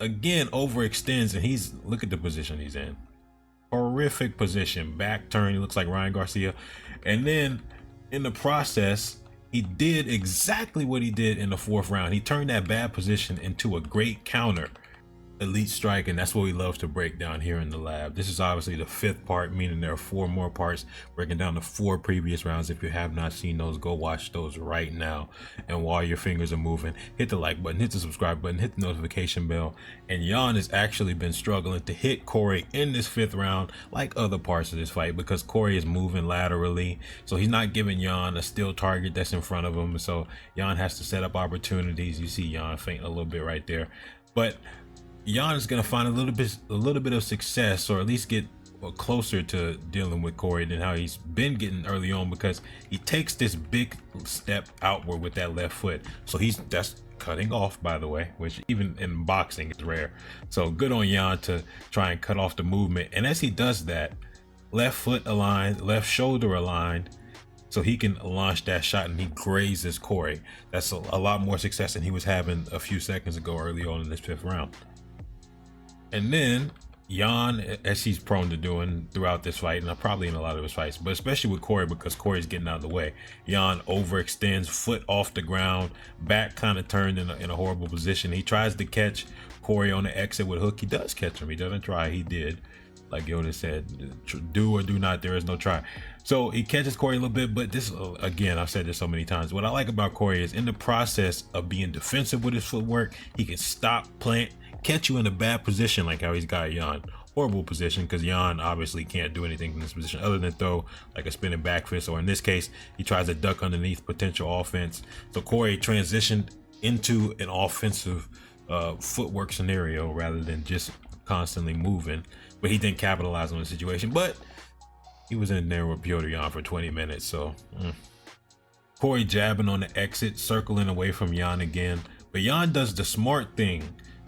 again overextends, and look at the position he's in. Horrific position, back turn. He looks like Ryan Garcia. And then in the process, he did exactly what he did in the 4th round. He turned that bad position into a great counter. Elite strike, and that's what we love to break down here in the lab. This is obviously the 5th part, meaning there are 4 more parts, breaking down the 4 previous rounds. If you have not seen those, go watch those right now. And while your fingers are moving, hit the like button, hit the subscribe button, hit the notification bell. And Jan has actually been struggling to hit Cory in this 5th round, like other parts of this fight, because Cory is moving laterally, so he's not giving Jan a still target that's in front of him. So Jan has to set up opportunities. You see Jan fainting a little bit right there, but Jan is going to find a little bit of success, or at least get closer to dealing with Cory than how he's been getting early on, because he takes this big step outward with that left foot. So that's cutting off, by the way, which even in boxing is rare. So good on Jan to try and cut off the movement. And as he does that, left foot aligned, left shoulder aligned, so he can launch that shot, and he grazes Cory. That's a lot more success than he was having a few seconds ago early on in this 5th round. And then Jan, as he's prone to doing throughout this fight, and probably in a lot of his fights, but especially with Cory, because Cory's getting out of the way, Jan overextends, foot off the ground, back kind of turned in a horrible position. He tries to catch Cory on the exit with a hook. He does catch him. He doesn't try. He did. Like Yoda said, do or do not, there is no try. So he catches Cory a little bit, but this, again, I've said this so many times, what I like about Cory is in the process of being defensive with his footwork, he can stop, plant, catch you in a bad position, like how he's got Jan. Horrible position, because Jan obviously can't do anything in this position other than throw like a spinning back fist, or in this case, he tries to duck underneath potential offense. So Cory transitioned into an offensive footwork scenario rather than just constantly moving, but he didn't capitalize on the situation. But he was in there with Petr Jan for 20 minutes, so Cory jabbing on the exit, circling away from Jan again, but Jan does the smart thing,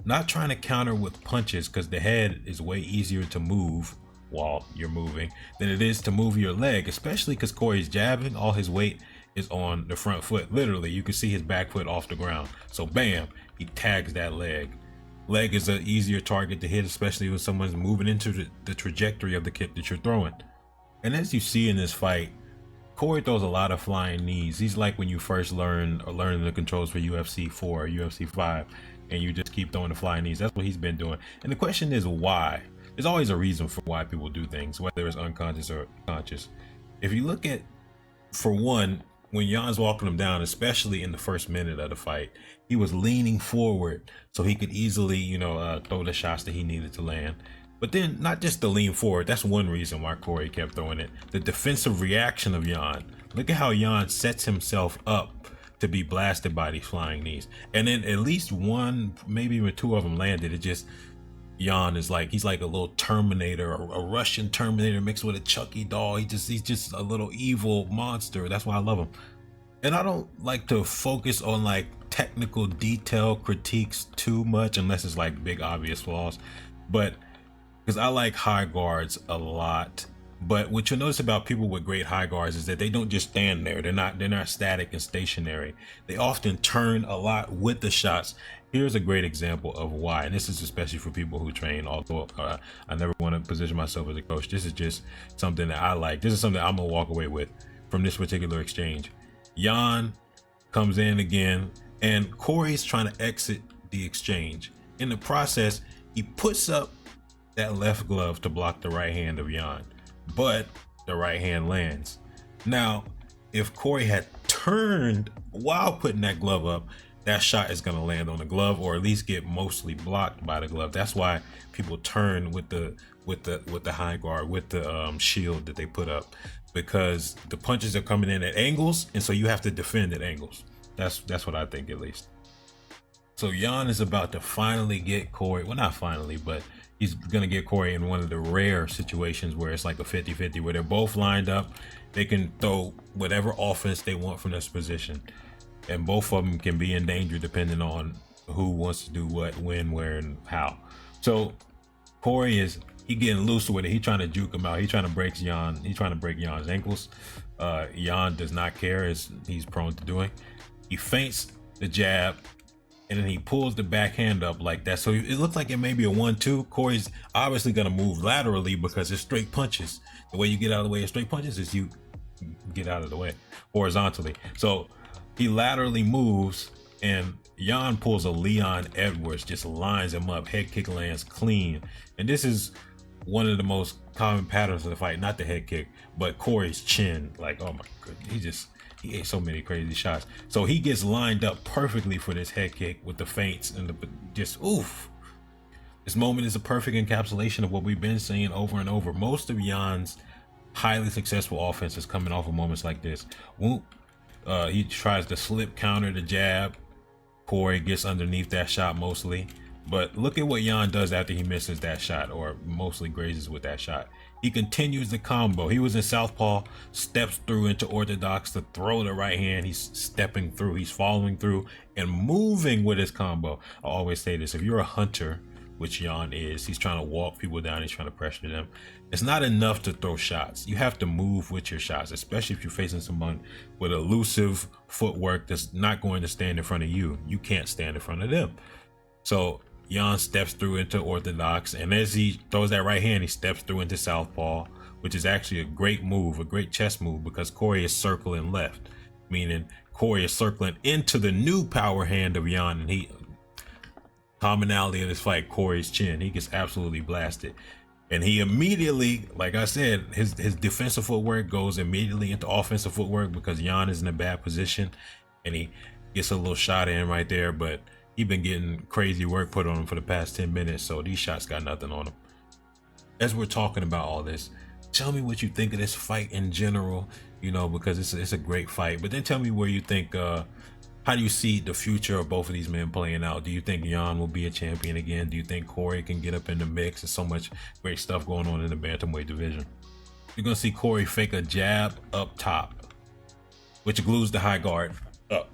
not trying to counter with punches, because the head is way easier to move while you're moving than it is to move your leg, especially because Cory's jabbing. All his weight is on the front foot. Literally, you can see his back foot off the ground. So bam, he tags that leg. Leg is an easier target to hit, especially when someone's moving into the trajectory of the kick that you're throwing. And as you see in this fight, Cory throws a lot of flying knees. He's like when you first learning the controls for UFC 4 or UFC 5, and you just keep throwing the flying knees. That's what he's been doing. And the question is why? There's always a reason for why people do things, whether it's unconscious or conscious. If you look at, for one, when Jan's walking him down, especially in the first minute of the fight, he was leaning forward so he could easily, throw the shots that he needed to land. But then not just the lean forward, that's one reason why Cory kept throwing it. The defensive reaction of Jan. Look at how Jan sets himself up to be blasted by these flying knees. And then at least one, maybe even 2 of them landed. It just, Jan is like, he's like a little Terminator, a Russian Terminator mixed with a Chucky doll. He's just a little evil monster. That's why I love him. And I don't like to focus on like technical detail critiques too much, unless it's like big obvious flaws. But because I like high guards a lot. But what you'll notice about people with great high guards is that they don't just stand there. They're not static and stationary. They often turn a lot with the shots. Here's a great example of why, and this is especially for people who train, although I never want to position myself as a coach. This is just something that I like. This is something I'm gonna walk away with from this particular exchange. Jan comes in again, and Cory's trying to exit the exchange. In the process, he puts up that left glove to block the right hand of Jan, but the right hand lands. Now, if Cory had turned while putting that glove up, that shot is going to land on the glove, or at least get mostly blocked by the glove. That's why people turn with the high guard, with the shield that they put up, because the punches are coming in at angles, and so you have to defend at angles. That's what I think, at least. So Jan is about to finally get Cory. Well, not finally, but he's going to get Cory in one of the rare situations where it's like a 50-50, where they're both lined up. They can throw whatever offense they want from this position, and both of them can be in danger depending on who wants to do what, when, where, and how. So Cory he getting loose with it. He's trying to juke him out. He's trying to break Jan. He's trying to break Jan's ankles. Jan does not care, as he's prone to doing. He feints the jab, and then he pulls the backhand up like that. So it looks like it may be a 1-2. Cory's obviously gonna move laterally because it's straight punches. The way you get out of the way of straight punches is you get out of the way horizontally. So he laterally moves, and Jan pulls a Leon Edwards, just lines him up. Head kick lands clean. And this is one of the most common patterns of the fight, not the head kick, but Cory's chin. Like, oh my goodness, he ate so many crazy shots. So he gets lined up perfectly for this head kick with the feints and the just oof. This moment is a perfect encapsulation of what we've been saying over and over. Most of Jan's highly successful offense is coming off of moments like this. Whoop. He tries to slip counter the jab. Cory gets underneath that shot mostly. But look at what Jan does after he misses that shot, or mostly grazes with that shot. He continues the combo. He was in southpaw, steps through into orthodox to throw the right hand. He's stepping through, he's following through and moving with his combo. I always say this, if you're a hunter, which Jan is, he's trying to walk people down, he's trying to pressure them. It's not enough to throw shots. You have to move with your shots, especially if you're facing someone with elusive footwork that's not going to stand in front of you. You can't stand in front of them. So Jan steps through into orthodox, and as he throws that right hand, he steps through into southpaw, which is actually a great move, a great chess move, because Cory is circling left, meaning Cory is circling into the new power hand of Jan, and commonality of this fight, Cory's chin. He gets absolutely blasted. And he immediately, like I said, his defensive footwork goes immediately into offensive footwork because Jan is in a bad position, and he gets a little shot in right there, but he's been getting crazy work put on him for the past 10 minutes, so these shots got nothing on him. As we're talking about all this, tell me what you think of this fight in general, you know, because it's a great fight. But then tell me where you think, how do you see the future of both of these men playing out? Do you think Jan will be a champion again? Do you think Cory can get up in the mix? There's so much great stuff going on in the bantamweight division. You're going to see Cory fake a jab up top, which glues the high guard up,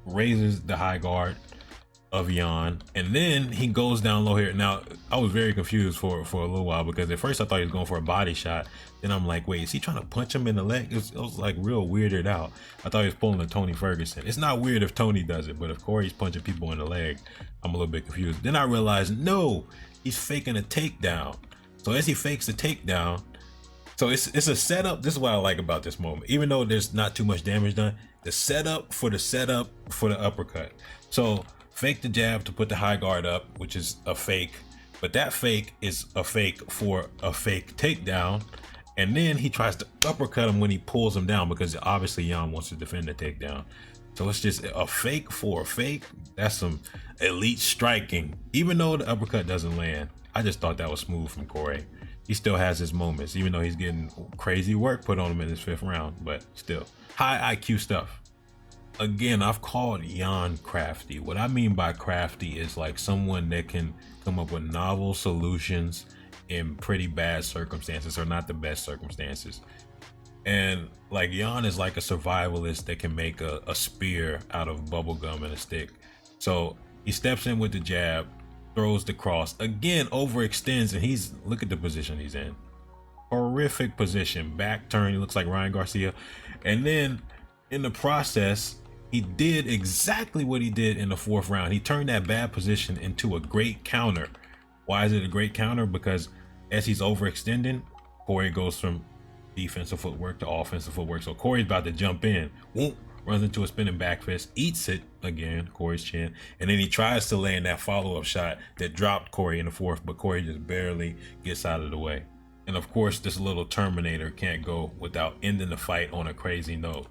raises the high guard of Jan, and then he goes down low here. Now, I was very confused for a little while because at first I thought he was going for a body shot. Then I'm like, wait, is he trying to punch him in the leg? It was like real weirded out. I thought he was pulling a Tony Ferguson. It's not weird if Tony does it, but if Cory's punching people in the leg, I'm a little bit confused. Then I realized, no, he's faking a takedown. So as he fakes the takedown, so it's a setup. This is what I like about this moment. Even though there's not too much damage done, the setup for the uppercut. So fake the jab to put the high guard up, which is a fake, but that fake is a fake for a fake takedown. And then he tries to uppercut him when he pulls him down, because obviously Jan wants to defend the takedown. So it's just a fake for a fake. That's some elite striking. Even though the uppercut doesn't land, I just thought that was smooth from Cory. He still has his moments, even though he's getting crazy work put on him in his 5th round, but still high IQ stuff. Again, I've called Jan crafty. What I mean by crafty is like someone that can come up with novel solutions in pretty bad circumstances, or not the best circumstances. And like Jan is like a survivalist that can make a spear out of bubble gum and a stick. So he steps in with the jab, throws the cross, again overextends, and look at the position he's in. Horrific position, back turn, he looks like Ryan Garcia. And then in the process, he did exactly what he did in the 4th round. He turned that bad position into a great counter. Why is it a great counter? Because as he's overextending, Cory goes from defensive footwork to offensive footwork. So Cory's about to jump in, whoop, runs into a spinning back fist, eats it again, Cory's chin, and then he tries to land that follow-up shot that dropped Cory in the 4th, but Cory just barely gets out of the way. And of course, this little Terminator can't go without ending the fight on a crazy note.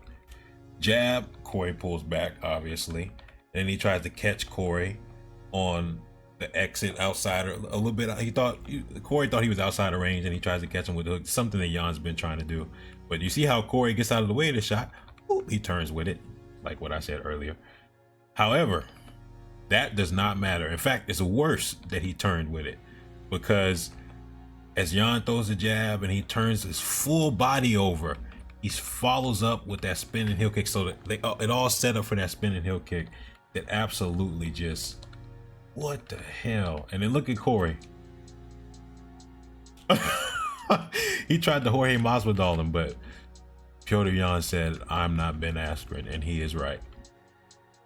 Jab, Cory pulls back, obviously. Then he tries to catch Cory on the exit outside, or a little bit. Cory thought he was outside of range, and he tries to catch him with the hook, something that Jan's been trying to do. But you see how Cory gets out of the way of the shot, boop, he turns with it, like what I said earlier. However, that does not matter. In fact, it's worse that he turned with it, because as Jan throws the jab and he turns his full body over, he follows up with that spinning heel kick. So that it all set up for that spinning heel kick that absolutely just, what the hell? And then look at Cory. He tried to Jorge Masvidal him, but Petr Yan said, "I'm not Ben Askren," and he is right.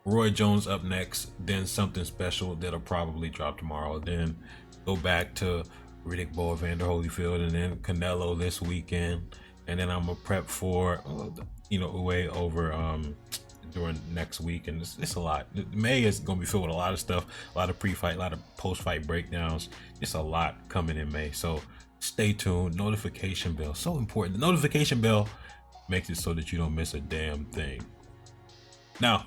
Roy Jones up next, then something special that'll probably drop tomorrow. Then go back to Riddick Boy, Vander Holyfield, and then Canelo this weekend. And then I'm gonna prep for, way over during next week, and it's a lot. May is gonna be filled with a lot of stuff, a lot of pre-fight, a lot of post-fight breakdowns. It's a lot coming in May, so stay tuned. Notification bell, so important. The notification bell makes it so that you don't miss a damn thing. Now,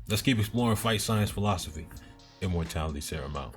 let's keep exploring fight science, philosophy, immortality, Sarah Mount.